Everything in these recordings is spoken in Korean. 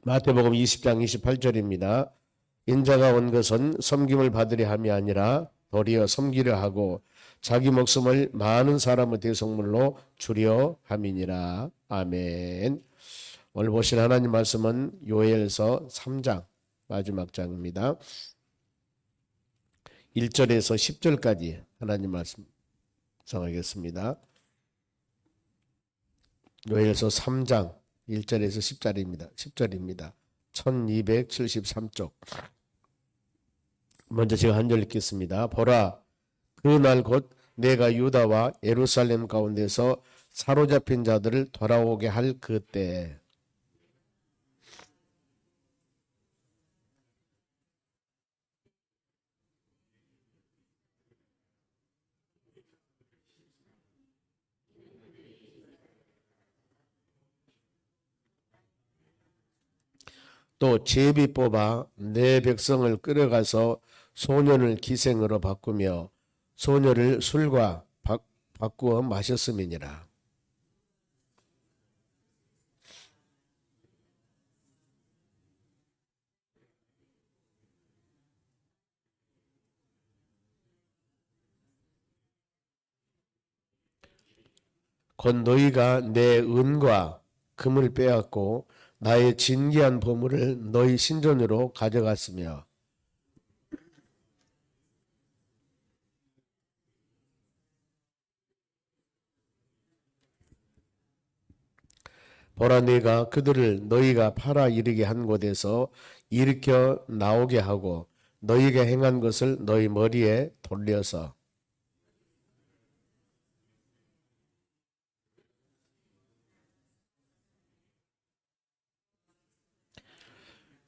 마태복음 20장 28절입니다. 인자가 온 것은 섬김을 받으려 함이 아니라 도리어 섬기려 하고 자기 목숨을 많은 사람의 대속물로 주려 함이니라. 아멘. 오늘 보실 하나님 말씀은 요엘서 3장 마지막 장입니다. 1절에서 10절까지 하나님 말씀 정하겠습니다. 요엘서 3장 1절에서 10절입니다. 1273쪽. 먼저 제가 한 절 읽겠습니다. 보라, 그 날 곧 내가 유다와 예루살렘 가운데서 사로잡힌 자들을 돌아오게 할 그때. 또 제비 뽑아 내 백성을 끌어가서 소년을 기생으로 바꾸며 소녀를 술과 바꾸어 마셨음이니라. 곧 너희가 내 은과 금을 빼앗고 나의 진귀한 보물을 너희 신전으로 가져갔으며 보라, 내가 그들을 너희가 팔아 이르게 한 곳에서 일으켜 나오게 하고 너희가 행한 것을 너희 머리에 돌려서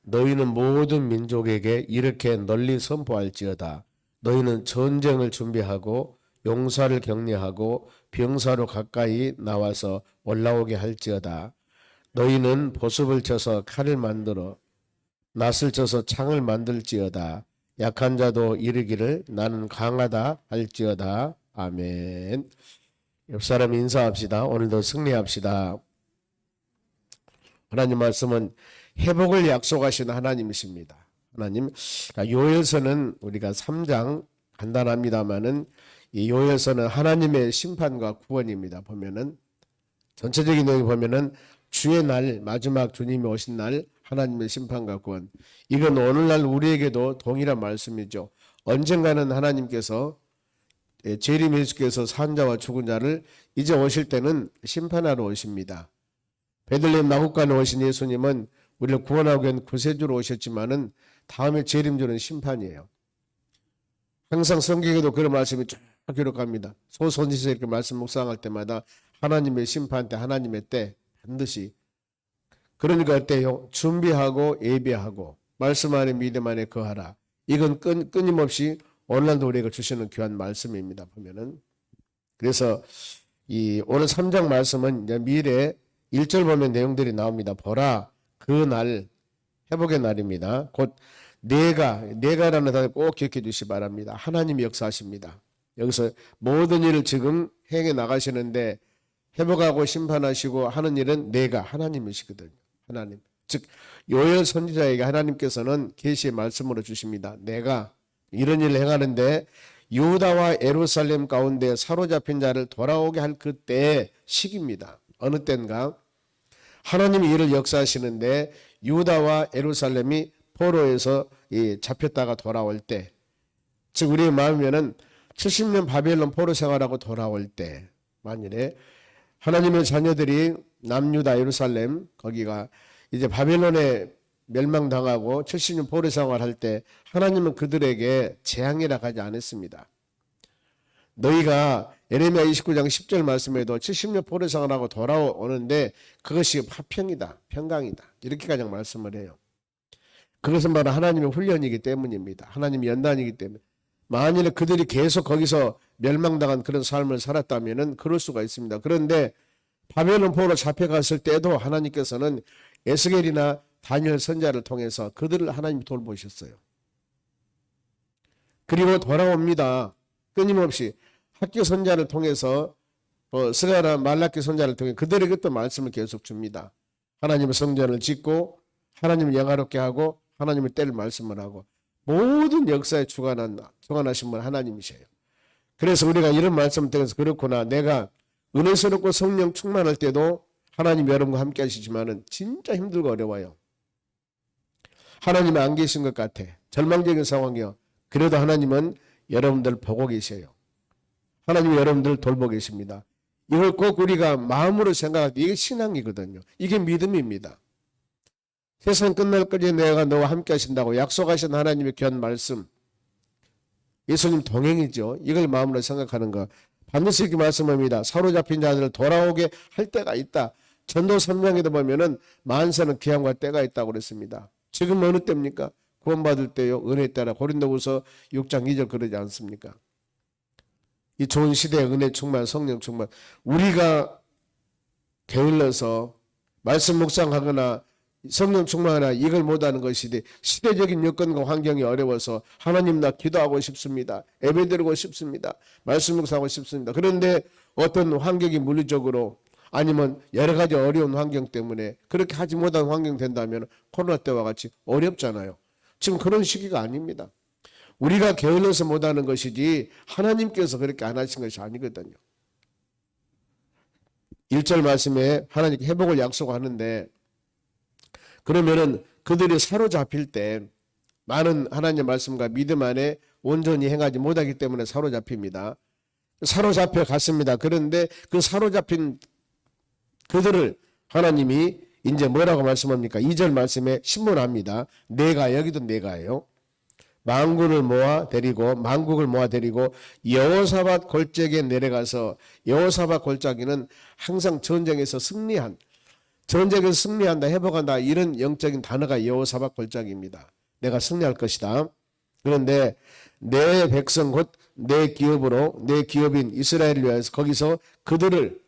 너희는 모든 민족에게 이렇게 널리 선포할지어다. 너희는 전쟁을 준비하고 용사를 격려하고 병사로 가까이 나와서 올라오게 할지어다. 너희는 보습을 쳐서 칼을 만들어 낫을 쳐서 창을 만들지어다. 약한 자도 이르기를 나는 강하다 할지어다. 아멘. 옆 사람 인사합시다. 오늘도 승리합시다. 하나님 말씀은 회복을 약속하신 하나님이십니다. 하나님, 요엘서는 우리가 3장 간단합니다만은 이 요엘서는 하나님의 심판과 구원입니다. 보면은 전체적인 내용이 보면은 주의 날, 마지막 주님이 오신 날 하나님의 심판과 구원. 이건 오늘날 우리에게도 동일한 말씀이죠. 언젠가는 하나님께서 재림 예수께서 산 자와 죽은 자를 이제 오실 때는 심판하러 오십니다. 베들레헴 나국간에 오신 예수님은 우리를 구원하기 위한 구세주로 오셨지만은 다음에 재림주는 심판이에요. 항상 성경에도 그런 말씀이 쫙 기록합니다. 소선지서 이렇게 말씀 묵상할 때마다 하나님의 심판 때, 하나님의 때 반드시. 그러니까 어때요? 준비하고 예배하고 말씀 안에 믿음 안에 거하라. 이건 끊임없이 오늘날도 우리가 주시는 귀한 말씀입니다. 보면은 그래서 이 오늘 3장 말씀은 이제 미래 1절 보면 내용들이 나옵니다. 보라, 그 날, 회복의 날입니다. 곧 내가라는 단어 꼭 기억해 주시기 바랍니다. 하나님이 역사하십니다. 여기서 모든 일을 지금 행해 나가시는데 회복하고 심판하시고 하는 일은 내가 하나님이시거든요. 하나님. 즉 요엘 선지자에게 하나님께서는 계시의 말씀으로 주십니다. 내가 이런 일을 행하는데 유다와 예루살렘 가운데 사로잡힌 자를 돌아오게 할 그때의 시기입니다. 어느 때인가? 하나님이 이를 역사하시는데 유다와 예루살렘이 포로에서 잡혔다가 돌아올 때, 즉 우리의 마음이면은 70년 바벨론 포로 생활하고 돌아올 때, 만일에 하나님의 자녀들이 남유다 예루살렘 거기가 이제 바벨론에 멸망당하고 70년 포로 생활할 때 하나님은 그들에게 재앙이라 하지 않았습니다. 너희가 예레미야 29장 10절 말씀에도 70년 포로 생활하고 돌아오는데 그것이 화평이다, 평강이다, 이렇게 가장 말씀을 해요. 그것은 바로 하나님의 훈련이기 때문입니다. 하나님의 연단이기 때문에. 만일에 그들이 계속 거기서 멸망당한 그런 삶을 살았다면 그럴 수가 있습니다. 그런데 바벨론 포로 잡혀갔을 때도 하나님께서는 에스겔이나 다니엘 선지자를 통해서 그들을 하나님이 돌보셨어요. 그리고 돌아옵니다. 끊임없이 학교 선지자를 통해서 스가랴 말라기 선지자를 통해 그들에게 또 말씀을 계속 줍니다. 하나님의 성전을 짓고 하나님을 영화롭게 하고 하나님을 때릴 말씀을 하고 모든 역사에 주관하신 분 하나님이세요. 그래서 우리가 이런 말씀을 통해서 그렇구나, 내가 은혜스럽고 성령 충만할 때도 하나님 여러분과 함께 하시지만은 진짜 힘들고 어려워요. 하나님이 안 계신 것 같아. 절망적인 상황이요. 그래도 하나님은 여러분들 보고 계세요. 하나님이 여러분들 돌보고 계십니다. 이걸 꼭 우리가 마음으로 생각할 때 이게 신앙이거든요. 이게 믿음입니다. 세상 끝날까지 내가 너와 함께 하신다고 약속하신 하나님의 귀한 말씀, 예수님 동행이죠. 이걸 마음으로 생각하는 것. 반드시 이렇게 말씀합니다. 사로잡힌 자들을 돌아오게 할 때가 있다. 전도 3장에도 보면은 만세는 기한과 때가 있다고 그랬습니다. 지금 어느 때입니까? 구원받을 때요. 은혜 때라. 고린도후서 6장 2절 그러지 않습니까? 이 좋은 시대에 은혜 충만, 성령 충만. 우리가 게을러서 말씀 묵상하거나 성령 충만하나 이걸 못하는 것이 시대적인 여건과 환경이 어려워서 하나님 나 기도하고 싶습니다. 예배드리고 싶습니다. 말씀 묵상하고 싶습니다. 그런데 어떤 환경이 물리적으로 아니면 여러 가지 어려운 환경 때문에 그렇게 하지 못한 환경 된다면 코로나 때와 같이 어렵잖아요. 지금 그런 시기가 아닙니다. 우리가 게을러서 못하는 것이지 하나님께서 그렇게 안 하신 것이 아니거든요. 1절 말씀에 하나님께 회복을 약속하는데 그러면은 그들이 사로잡힐 때 많은 하나님의 말씀과 믿음 안에 온전히 행하지 못하기 때문에 사로잡힙니다. 사로잡혀 갔습니다. 그런데 그 사로잡힌 그들을 하나님이 이제 뭐라고 말씀합니까? 2절 말씀에 신문합니다. 내가, 여기도 내가예요. 만국을 모아 데리고 여호사밧 골짜기에 내려가서, 여호사밧 골짜기는 항상 전쟁에서 승리한다, 회복한다, 이런 영적인 단어가 여호사밧 골짜기입니다. 내가 승리할 것이다. 그런데 내 백성 곧 내 기업인 이스라엘을 위해서 거기서 그들을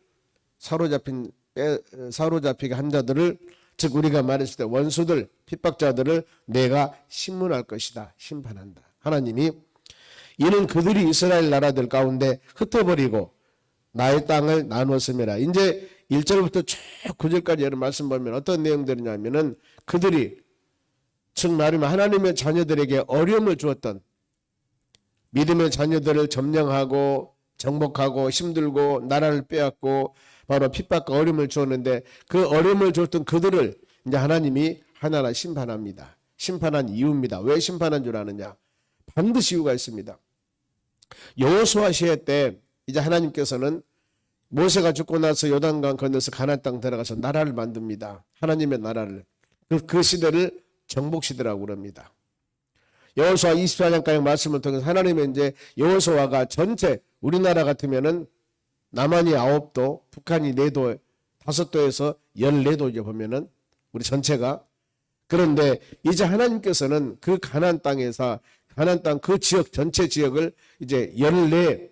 사로잡히게 한 자들을, 즉 우리가 말했을 때 원수들, 핍박자들을 내가 심문할 것이다. 심판한다. 하나님이 이는 그들이 이스라엘 나라들 가운데 흩어버리고 나의 땅을 나누었음이라. 이제 1절부터 쭉 9절까지 이런 말씀 보면 어떤 내용들이냐면은 그들이 즉 말하면 하나님의 자녀들에게 어려움을 주었던, 믿음의 자녀들을 점령하고 정복하고 힘들고 나라를 빼앗고 바로 핍박과 어려움을 주었는데 그 어려움을 줬던 그들을 이제 하나님이 하나하나 심판합니다. 심판한 이유입니다. 왜 심판한 줄 아느냐? 반드시 이유가 있습니다. 여호수아 시대 때 이제 하나님께서는 모세가 죽고 나서 요단강 건너서 가나안 땅 들어가서 나라를 만듭니다. 하나님의 나라를. 그 시대를 정복 시대라고 그럽니다. 여호수아 24장까지 말씀을 통해서 하나님의 이제 여호수아가 전체 우리나라 같으면은 남한이 9도, 북한이 4도, 5도에서 14도 이제 보면은 우리 전체가. 그런데 이제 하나님께서는 그 가나안 땅에서 가나안 땅 그 지역 전체 지역을 이제 14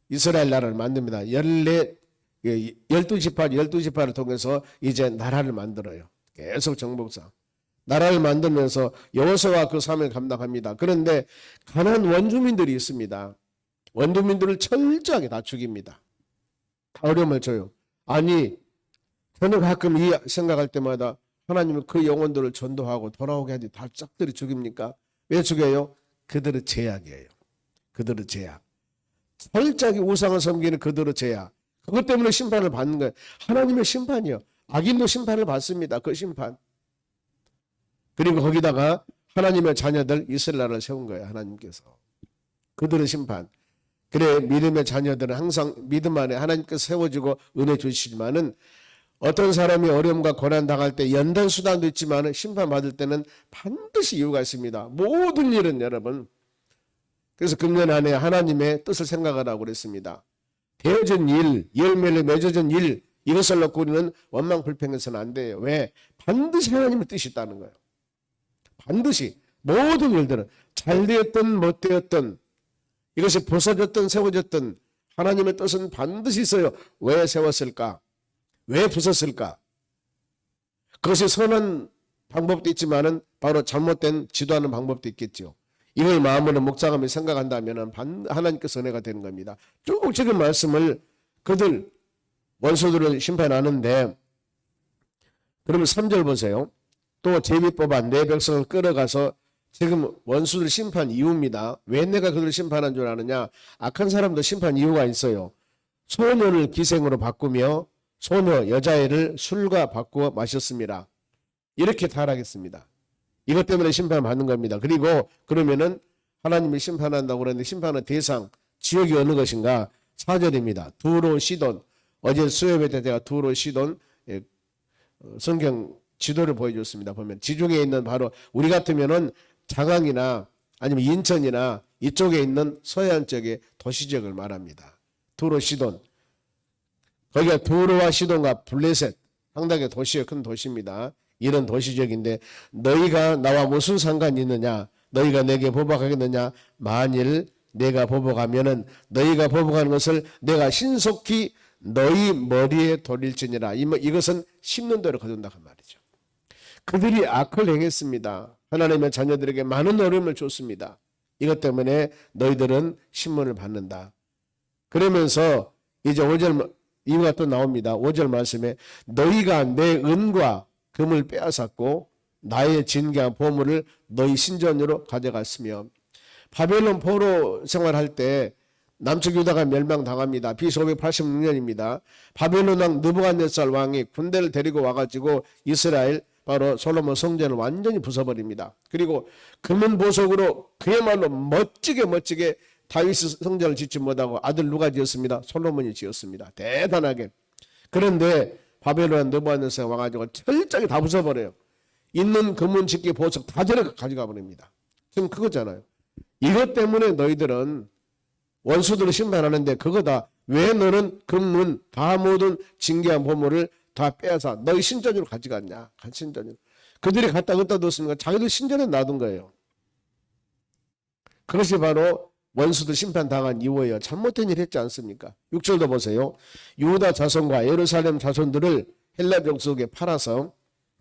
이스라엘 나라를 만듭니다. 12지파를 통해서 이제 나라를 만들어요. 계속 정복상. 나라를 만들면서 여호수아가 그 사명을 감당합니다. 그런데 가나안 원주민들이 있습니다. 원주민들을 철저하게 다 죽입니다. 다 어려움을 줘요. 아니, 저는 가끔 이 생각할 때마다 하나님은 그 영혼들을 전도하고 돌아오게 하지 다 짝들이 죽입니까? 왜 죽여요? 그들의 죄악이에요. 그들의 죄악. 철저하게 우상을 섬기는 그들의 죄악. 그것 때문에 심판을 받는 거예요. 하나님의 심판이요. 악인도 심판을 받습니다. 그 심판. 그리고 거기다가 하나님의 자녀들 이스라엘을 세운 거예요. 하나님께서. 그들의 심판. 그래, 믿음의 자녀들은 항상 믿음 안에 하나님께서 세워지고 은혜 주시지만은 어떤 사람이 어려움과 고난 당할 때 연단 수단도 있지만은 심판받을 때는 반드시 이유가 있습니다. 모든 일은 여러분. 그래서 금년 안에 하나님의 뜻을 생각하라고 그랬습니다. 되어진 일, 열매를 맺어진 일, 이것을 놓고 우리는 원망불평해서는 안 돼요. 왜? 반드시 하나님의 뜻이 있다는 거예요. 반드시 모든 일들은 잘 되었든 못 되었든 이것이 부서졌든 세워졌든 하나님의 뜻은 반드시 있어요. 왜 세웠을까? 왜 부쉈을까? 그것이 선한 방법도 있지만은 바로 잘못된 지도하는 방법도 있겠죠. 이걸 마음으로 묵상하며 생각한다면 하나님께서 은혜가 되는 겁니다. 쭉 지금 말씀을 그들 원수들을 심판하는데, 그러면 3절 보세요. 또 제비 뽑아 내 백성을 끌어가서 지금 원수들 심판 이유입니다. 왜 내가 그들을 심판한 줄 아느냐? 악한 사람도 심판 이유가 있어요. 소녀를 기생으로 바꾸며 소녀 여자애를 술과 바꾸어 마셨습니다. 이렇게 타락했습니다. 이것 때문에 심판받는 겁니다. 그리고 그러면은 하나님이 심판한다고 그러는데 심판의 대상 지역이 어느 것인가? 4절입니다. 두로 시돈. 어제 수요일에 제가 두로 시돈 성경 지도를 보여줬습니다. 보면 지중해에 있는 바로 우리 같으면은 장항이나 아니면 인천이나 이쪽에 있는 서해안 쪽의 도시 지역을 말합니다. 두로 시돈. 거기가 두로와 시돈과 블레셋 상당히 도시의 큰 도시입니다. 이런 도시 지역인데 너희가 나와 무슨 상관이 있느냐? 너희가 내게 보복하겠느냐? 만일 내가 보복하면은 너희가 보복하는 것을 내가 신속히 너희 머리에 돌릴지니라. 이것은 심는 대로 거둔다 그 말이죠. 그들이 악을 행했습니다. 하나님의 자녀들에게 많은 어려움을 줬습니다. 이것 때문에 너희들은 신문을 받는다. 그러면서 이제 5절 이유가 또 나옵니다. 5절 말씀에 너희가 내 은과 금을 빼앗았고 나의 진귀한 보물을 너희 신전으로 가져갔으며 바벨론 포로 생활할 때 남쪽 유다가 멸망당합니다. BC 586년입니다. 바벨론 왕 느부갓네살 왕이 군대를 데리고 와가지고 이스라엘 바로 솔로몬 성전을 완전히 부숴버립니다. 그리고 금은 보석으로 그야말로 멋지게 다윗 성전을 짓지 못하고 아들 누가 지었습니다? 솔로몬이 지었습니다. 대단하게. 그런데 바벨론 느부갓네살 와가지고 철저히 다 부숴버려요. 있는 금은 집기 보석 다 가져가 버립니다. 지금 그거잖아요. 이것 때문에 너희들은 원수들을 심판하는데 그거다. 왜 너는 금은 다 모든 진귀한 보물을 다 빼앗아 너희 신전으로 가져갔냐? 간 신전으로. 그들이 갖다 뒀습니까? 자기들 신전에 놔둔 거예요. 그것이 바로 원수들 심판당한 이유예요. 잘못된 일 했지 않습니까? 6절도 보세요. 유다 자손과 예루살렘 자손들을 헬라 족속에 팔아서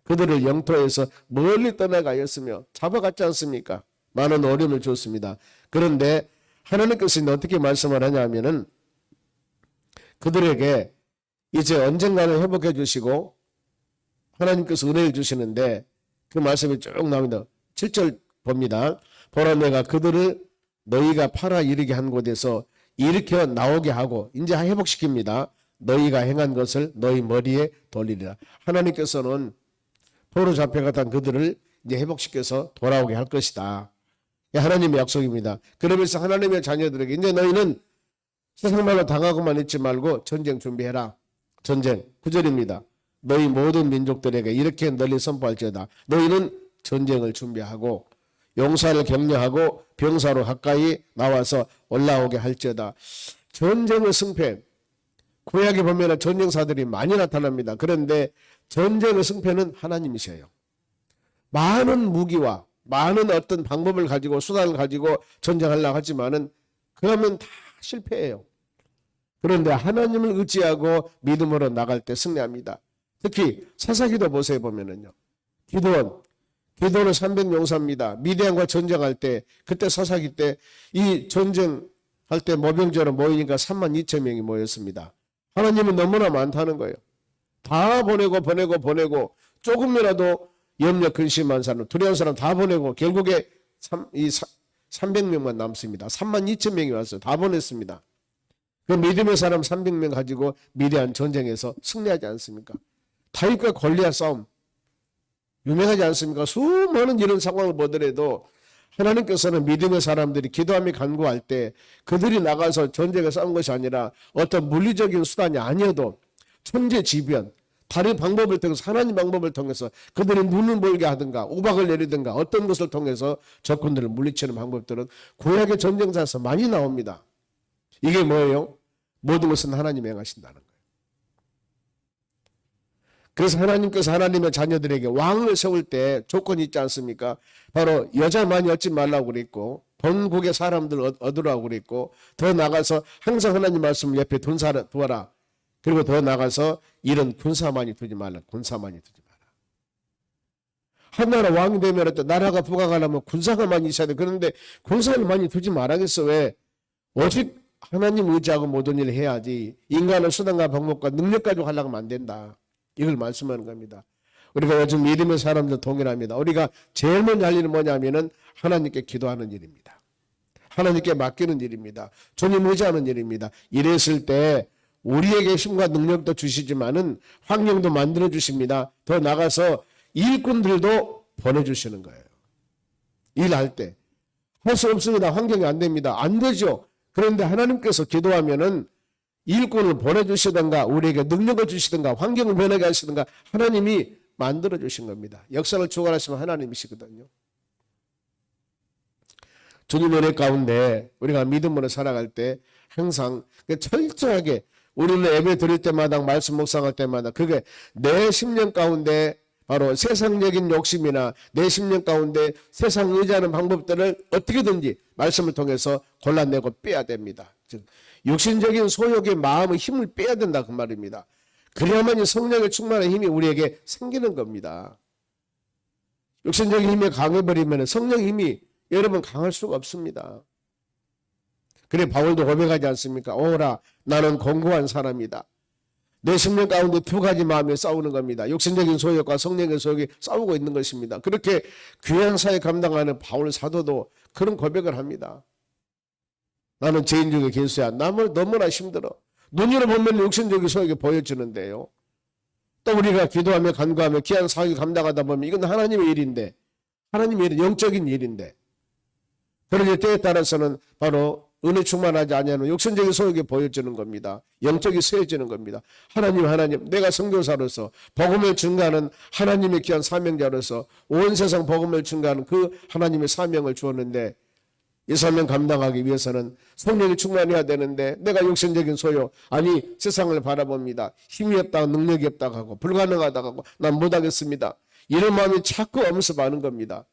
그들을 영토에서 멀리 떠나가였으며 잡아갔지 않습니까? 많은 어려움을 줬습니다. 그런데 하나님께서 어떻게 말씀을 하냐면은 그들에게 이제 언젠가는 회복해 주시고 하나님께서 은혜를 주시는데 그 말씀이 쭉 나옵니다. 7절 봅니다. 보라 내가 그들을 너희가 팔아 이르게 한 곳에서 일으켜 나오게 하고 이제 회복시킵니다. 너희가 행한 것을 너희 머리에 돌리리라. 하나님께서는 포로 잡혀갔던 그들을 이제 회복시켜서 돌아오게 할 것이다. 하나님의 약속입니다. 그러면서 하나님의 자녀들에게 이제 너희는 세상 말로 당하고만 있지 말고 전쟁 준비해라. 전쟁 9절입니다. 너희 모든 민족들에게 이렇게 널리 선포할지어다. 너희는 전쟁을 준비하고 용사를 격려하고 병사로 가까이 나와서 올라오게 할지어다. 전쟁의 승패. 구약에 보면 전쟁사들이 많이 나타납니다. 그런데 전쟁의 승패는 하나님이셔요. 많은 무기와 많은 어떤 방법을 가지고 수단을 가지고 전쟁하려고 하지만은 그러면 다 실패해요. 그런데 하나님을 의지하고 믿음으로 나갈 때 승리합니다. 특히 사사기도 보세요 보면은요. 기도원은 300용사입니다. 미디안과 전쟁할 때 그때 사사기 때 이 전쟁할 때 모병제로 모이니까 32,000명이 모였습니다. 하나님은 너무나 많다는 거예요. 다 보내고 조금이라도 염려 근심한 사람 두려운 사람 다 보내고 결국에 300명만 남습니다. 32,000명이 왔어요. 다 보냈습니다. 그 믿음의 사람 300명 가지고 미디안 전쟁에서 승리하지 않습니까? 다윗과 골리앗 싸움 유명하지 않습니까? 수많은 이런 상황을 보더라도 하나님께서는 믿음의 사람들이 기도하며 간구할 때 그들이 나가서 전쟁에 싸운 것이 아니라 어떤 물리적인 수단이 아니어도 천재지변 다른 방법을 통해서 하나님 방법을 통해서 그들이 눈을 멀게 하든가 우박을 내리든가 어떤 것을 통해서 적군들을 물리치는 방법들은 구약의 전쟁사에서 많이 나옵니다. 이게 뭐예요? 모든 것은 하나님이 행하신다는 거예요. 그래서 하나님께서 하나님의 자녀들에게 왕을 세울 때 조건이 있지 않습니까? 바로 여자 많이 얻지 말라고 그랬고 본국의 사람들 얻으라고 그랬고 더 나가서 항상 하나님 말씀을 옆에 두어라. 그리고 더 나가서 이런 군사 많이 두지 말라. 군사 많이 두지 마라. 한 나라 왕이 되면 또 나라가 부강하려면 군사가 많이 있어야 돼. 그런데 군사를 많이 두지 말아야겠어. 왜? 오직 하나님 의지하고 모든 일을 해야지 인간의 수단과 방법과 능력 가지고 하려고 하면 안 된다. 이걸 말씀하는 겁니다. 우리가 요즘 믿음의 사람들 동일합니다. 우리가 제일 먼저 할 일은 뭐냐면은 하나님께 기도하는 일입니다. 하나님께 맡기는 일입니다. 주님 의지하는 일입니다. 이랬을 때 우리에게 힘과 능력도 주시지만은 환경도 만들어 주십니다. 더 나가서 일꾼들도 보내주시는 거예요. 일할 때. 할 수 없습니다. 환경이 안 됩니다. 안 되죠. 그런데 하나님께서 기도하면은 일꾼을 보내주시든가 우리에게 능력을 주시든가 환경을 변하게 하시든가 하나님이 만들어 주신 겁니다. 역사를 주관하시면 하나님이시거든요. 주님의 은혜 가운데 우리가 믿음으로 살아갈 때 항상 철저하게 우리는 예배 드릴 때마다 말씀 묵상할 때마다 그게 내 심령 가운데 바로 세상적인 욕심이나 내 심령 가운데 세상 의지하는 방법들을 어떻게든지 말씀을 통해서 골라내고 빼야 됩니다. 즉 육신적인 소욕의 마음의 힘을 빼야 된다 그 말입니다. 그래야만이 성령의 충만한 힘이 우리에게 생기는 겁니다. 육신적인 힘이 강해버리면 성령의 힘이 여러분 강할 수가 없습니다. 그래 바울도 고백하지 않습니까? 오라 나는 공고한 사람이다. 내 심령 가운데 두 가지 마음이 싸우는 겁니다. 육신적인 소욕과 성령의 소욕이 싸우고 있는 것입니다. 그렇게 귀한 사회 감당하는 바울 사도도 그런 고백을 합니다. 나는 죄인 중에 괴수야. 남을 너무나 힘들어. 눈으로 보면 육신적인 소욕이 보여지는데요. 또 우리가 기도하며 간구하며 귀한 사회 감당하다 보면 이건 하나님의 일인데 하나님의 일은 영적인 일인데 그런데 때에 따라서는 바로 은혜 충만하지 아니하는 육신적인 소욕이 보여지는 겁니다. 영적이 세워지는 겁니다. 하나님 내가 선교사로서 복음을 증거하는 하나님의 귀한 사명자로서 온 세상 복음을 증거하는 그 하나님의 사명을 주었는데 이 사명 감당하기 위해서는 성령이 충만해야 되는데 내가 육신적인 소욕 아니 세상을 바라봅니다. 힘이 없다 능력이 없다 하고 불가능하다 하고 난 못하겠습니다. 이런 마음이 자꾸 엄습하는 겁니다.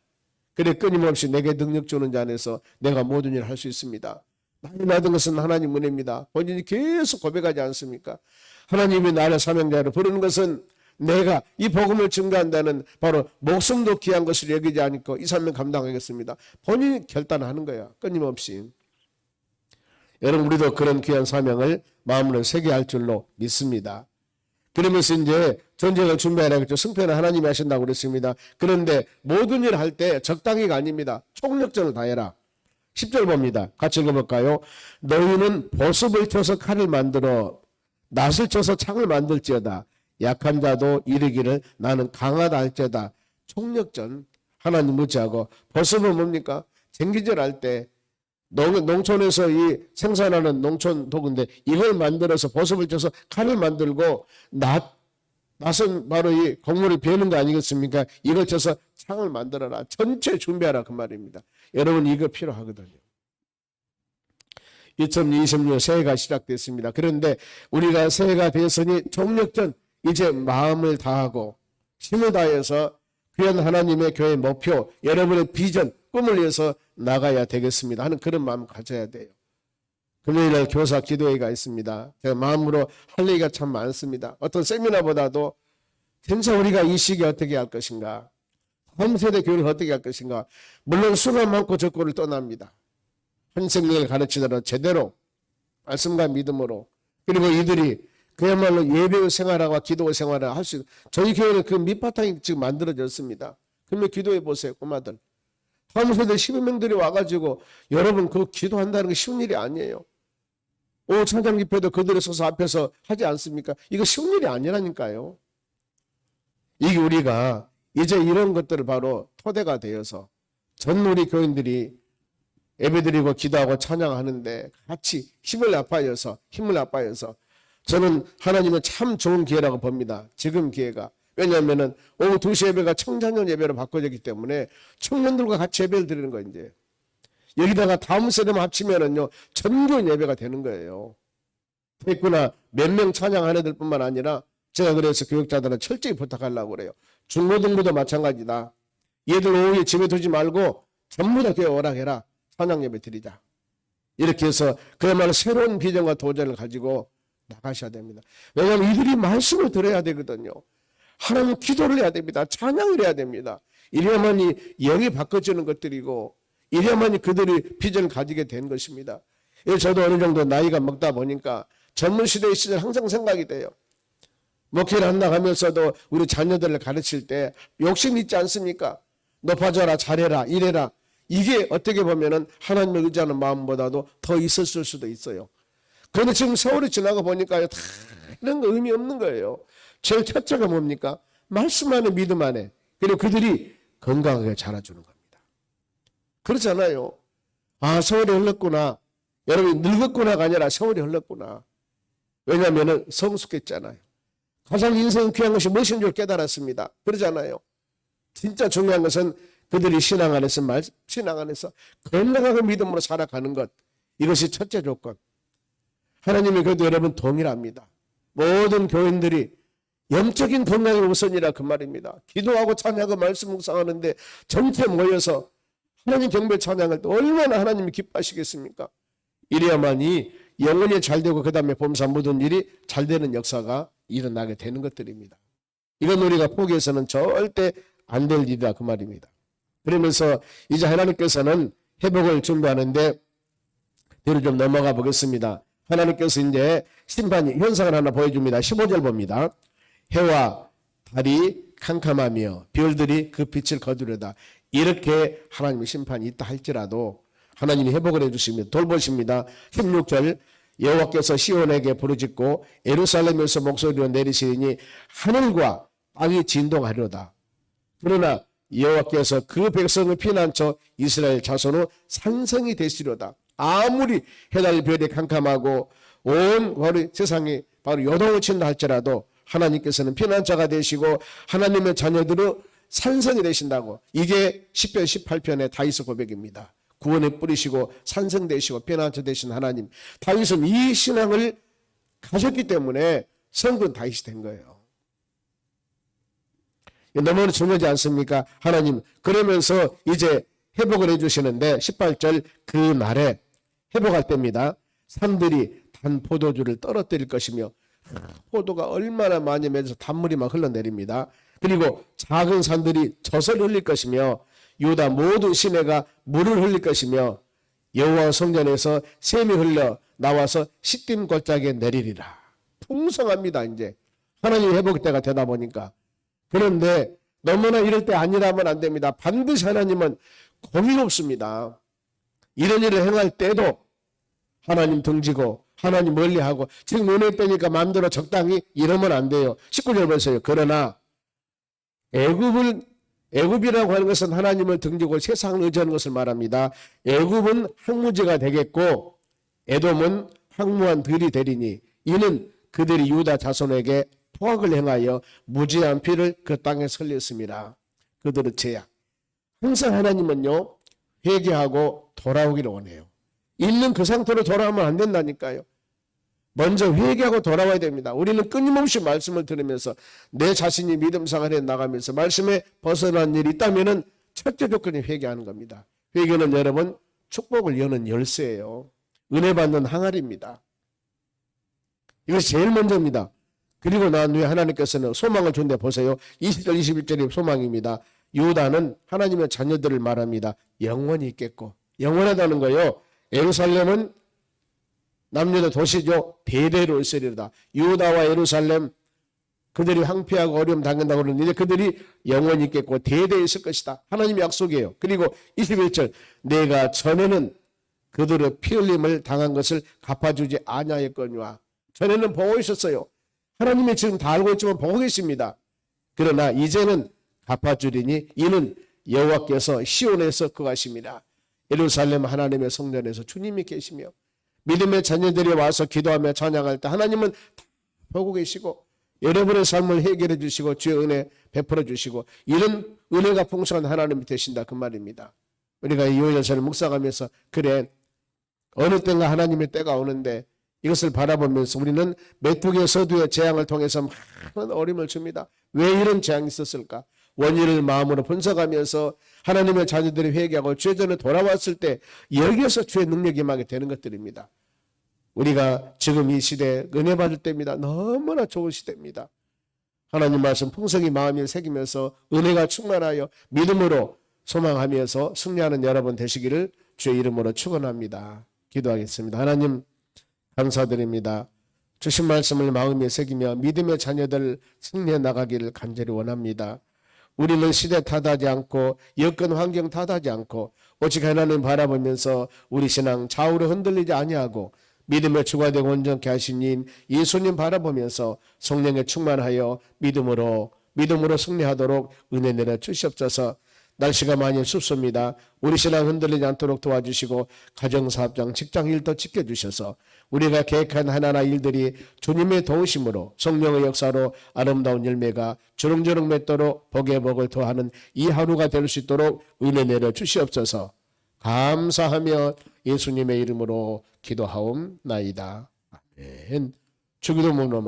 그래 끊임없이 내게 능력 주는 자 안에서 내가 모든 일을 할 수 있습니다. 나이 받은 것은 하나님 은혜입니다. 본인이 계속 고백하지 않습니까? 하나님이 나를 사명자로 부르는 것은 내가 이 복음을 증거한다는 바로 목숨도 귀한 것을 여기지 않고 이 사명 감당하겠습니다. 본인이 결단하는 거야. 끊임없이. 여러분 우리도 그런 귀한 사명을 마음으로 새겨야 할 줄로 믿습니다. 그러면서 이제 전쟁을 준비하라겠죠. 승패는 하나님이 하신다고 그랬습니다. 그런데 모든 일을 할 때 적당히가 아닙니다. 총력전을 다해라. 10절 봅니다. 같이 읽어볼까요? 너희는 보습을 쳐서 칼을 만들어 낫을 쳐서 창을 만들지어다. 약한 자도 이르기를 나는 강하다 할지어다. 총력전 하나님 묻지하고 보습은 뭡니까? 쟁기질 할 때 농촌에서 이 생산하는 농촌 도구인데 이걸 만들어서 보습을 쳐서 칼을 만들고 낫은 바로 이 곡물을 베는 거 아니겠습니까? 이걸 쳐서 창을 만들어라. 전체 준비하라 그 말입니다. 여러분 이거 필요하거든요. 2026년 새해가 시작됐습니다. 그런데 우리가 새해가 되었으니 총력전 이제 마음을 다하고 힘을 다해서 귀한 하나님의 교회 목표 여러분의 비전 꿈을 위해서 나가야 되겠습니다 하는 그런 마음 가져야 돼요. 금요일날 교사 기도회가 있습니다. 제가 마음으로 할 얘기가 참 많습니다. 어떤 세미나보다도 진짜 우리가 이 시기에 어떻게 할 것인가, 다음 세대 교회를 어떻게 할 것인가. 물론 수가 많고 적고를 떠납니다. 한 생명을 가르치더라도 제대로 말씀과 믿음으로, 그리고 이들이 그야말로 예배 생활과 기도 생활을 할 수 있는, 저희 교회는 그 밑바탕이 지금 만들어졌습니다. 그러면 기도해 보세요. 꼬마들 다음 세대 12명들이 와가지고 여러분 그 기도한다는 게 쉬운 일이 아니에요. 찬양 집회도 그들이 서서 앞에서 하지 않습니까? 이거 쉬운 일이 아니라니까요. 이게 우리가 이제 이런 것들을 바로 토대가 되어서 전 우리 교인들이 예배드리고 기도하고 찬양하는데 같이 힘을 합하여서 저는 하나님은 참 좋은 기회라고 봅니다. 지금 기회가. 왜냐하면 오후 2시 예배가 청자년 예배로 바꿔졌기 때문에 청년들과 같이 예배를 드리는 거예요. 이제 여기다가 다음 세대만 합치면은요 전교인 예배가 되는 거예요. 됐구나. 몇 명 찬양하는 애들 뿐만 아니라 제가 그래서 교육자들은 철저히 부탁하려고 그래요. 중고등부도 마찬가지다. 얘들 오후에 집에 두지 말고 전부 다 교회 오락해라. 찬양 예배 드리자. 이렇게 해서 그야말로 새로운 비전과 도전을 가지고 나가셔야 됩니다. 왜냐하면 이들이 말씀을 들어야 되거든요. 하나님 기도를 해야 됩니다. 찬양을 해야 됩니다. 이래야만이 영이 바꿔지는 것들이고 이래야만이 그들이 비전을 가지게 된 것입니다. 저도 어느 정도 나이가 먹다 보니까 젊은 시대의 시절 항상 생각이 돼요. 목회를 한다 하면서도 우리 자녀들을 가르칠 때 욕심 있지 않습니까? 높아져라, 잘해라, 이래라. 이게 어떻게 보면은 하나님을 의지하는 마음보다도 더 있었을 수도 있어요. 그런데 지금 세월이 지나고 보니까요, 다 이런 거 의미 없는 거예요. 제일 첫째가 뭡니까? 말씀 안에, 믿음 안에. 그리고 그들이 건강하게 자라주는 겁니다. 그렇잖아요. 아, 세월이 흘렀구나. 여러분, 늙었구나가 아니라 세월이 흘렀구나. 왜냐하면 성숙했잖아요. 가장 인생 귀한 것이 무엇인 줄 깨달았습니다. 그러잖아요. 진짜 중요한 것은 그들이 신앙 안에서 건강하게 믿음으로 살아가는 것. 이것이 첫째 조건. 하나님이 그래도 여러분 동일합니다. 모든 교인들이 영적인 건강이 우선이라 그 말입니다. 기도하고 찬양하고 말씀 묵상하는데 전체 모여서 하나님 경배 찬양할 때 얼마나 하나님이 기뻐하시겠습니까? 이래야만이 영혼이 잘되고 그 다음에 범사 모든 일이 잘되는 역사가 일어나게 되는 것들입니다. 이건 우리가 포기해서는 절대 안 될 일이다 그 말입니다. 그러면서 이제 하나님께서는 회복을 준비하는데 뒤로 좀 넘어가 보겠습니다. 하나님께서 이제 심판 현상을 하나 보여줍니다. 15절 봅니다. 해와 달이 캄캄하며 별들이 그 빛을 거두려다. 이렇게 하나님의 심판이 있다 할지라도 하나님이 회복을 해주십니다. 돌보십니다. 16절 여호와께서 시온에게 부르짖고 예루살렘에서 목소리로 내리시니 하늘과 땅이 진동하려다. 그러나 여호와께서 그 백성을 피난처 이스라엘 자손으로 산성이 되시려다. 아무리 해달 별이 캄캄하고 온 세상이 바로 요동을 친다 할지라도 하나님께서는 피난처가 되시고 하나님의 자녀들로 산성이 되신다고. 이게 10편 18편의 다윗의 고백입니다. 구원에 뿌리시고 산성되시고 피난처 되신 하나님. 다윗은 이 신앙을 가졌기 때문에 성군 다윗이 된 거예요. 너무나 중요하지 않습니까? 하나님. 그러면서 이제 회복을 해주시는데 18절 그 날에 회복할 때입니다. 산들이 단 포도주를 떨어뜨릴 것이며 포도가 얼마나 많이 맺어서 단물이 막 흘러내립니다. 그리고 작은 산들이 젖을 흘릴 것이며 유다 모든 시내가 물을 흘릴 것이며 여호와 성전에서 샘이 흘러 나와서 시딤 골짜기에 내리리라. 풍성합니다. 이제 하나님 회복 때가 되다 보니까. 그런데 너무나 이럴 때 아니라면 안 됩니다. 반드시 하나님은 공의롭습니다. 이런 일을 행할 때도 하나님 등지고 하나님 멀리하고 지금 눈에 빼니까 마음대로 적당히 이러면 안 돼요. 19절 보세요. 그러나 애굽이라고 하는 것은 하나님을 등지고 세상을 의지하는 것을 말합니다. 애굽은 황무지가 되겠고 에돔은 황무한 들이 되리니 이는 그들이 유다 자손에게 포악을 행하여 무지한 피를 그 땅에 흘렸습니다. 그들의 죄악. 항상 하나님은요 회개하고 돌아오기를 원해요. 있는 그 상태로 돌아오면 안 된다니까요. 먼저 회개하고 돌아와야 됩니다. 우리는 끊임없이 말씀을 들으면서 내 자신이 믿음 생활에 나가면서 말씀에 벗어난 일이 있다면 첫째 조건이 회개하는 겁니다. 회개는 여러분 축복을 여는 열쇠예요. 은혜 받는 항아리입니다. 이것이 제일 먼저입니다. 그리고 난 후에 하나님께서는 소망을 준대 보세요. 20절 21절이 소망입니다. 유다는 하나님의 자녀들을 말합니다. 영원히 있겠고. 영원하다는 거요. 예루살렘은 남유다 도시죠. 대대로 있으리로다. 유다와 예루살렘 그들이 황폐하고 어려움 당한다고 그러는데 그들이 영원히 있겠고 대대에 있을 것이다. 하나님의 약속이에요. 그리고 21절 내가 전에는 그들의 피 흘림을 당한 것을 갚아주지 아니하였거니와. 전에는 보고 있었어요. 하나님이 지금 다 알고 있지만 보고 계십니다. 그러나 이제는 갚아주리니 이는 여호와께서 시온에서 거하십니다. 예루살렘 하나님의 성전에서 주님이 계시며 믿음의 자녀들이 와서 기도하며 찬양할 때 하나님은 다 보고 계시고 여러분의 삶을 해결해 주시고 주의 은혜 베풀어 주시고 이런 은혜가 풍성한 하나님이 되신다 그 말입니다. 우리가 이 요일절을 묵상하면서 그래 어느 때가 하나님의 때가 오는데 이것을 바라보면서 우리는 메뚜기의 서두의 재앙을 통해서 많은 어려움을 줍니다. 왜 이런 재앙이 있었을까? 원인을 마음으로 분석하면서 하나님의 자녀들이 회개하고 주의 전에 돌아왔을 때 여기에서 주의 능력이 임하게 되는 것들입니다. 우리가 지금 이 시대에 은혜 받을 때입니다. 너무나 좋은 시대입니다. 하나님 말씀 풍성히 마음에 새기면서 은혜가 충만하여 믿음으로 소망하면서 승리하는 여러분 되시기를 주의 이름으로 축원합니다. 기도하겠습니다. 하나님 감사드립니다. 주신 말씀을 마음에 새기며 믿음의 자녀들 승리해 나가기를 간절히 원합니다. 우리는 시대 탓하지 않고 여건 환경 탓하지 않고 오직 하나님 바라보면서 우리 신앙 좌우로 흔들리지 아니하고 믿음의 주가 되고 온전케 하신 인 예수님 바라보면서 성령에 충만하여 믿음으로 승리하도록 은혜 내려 주시옵소서. 날씨가 많이 춥습니다. 우리 신앙 흔들리지 않도록 도와주시고 가정사업장 직장일도 지켜주셔서 우리가 계획한 하나하나 일들이 주님의 도우심으로 성령의 역사로 아름다운 열매가 주렁주렁 맺도록 복의 복을 더하는 이 하루가 될 수 있도록 은혜 내려 주시옵소서. 감사하며 예수님의 이름으로 기도하옵나이다. 아멘. 주기도문으로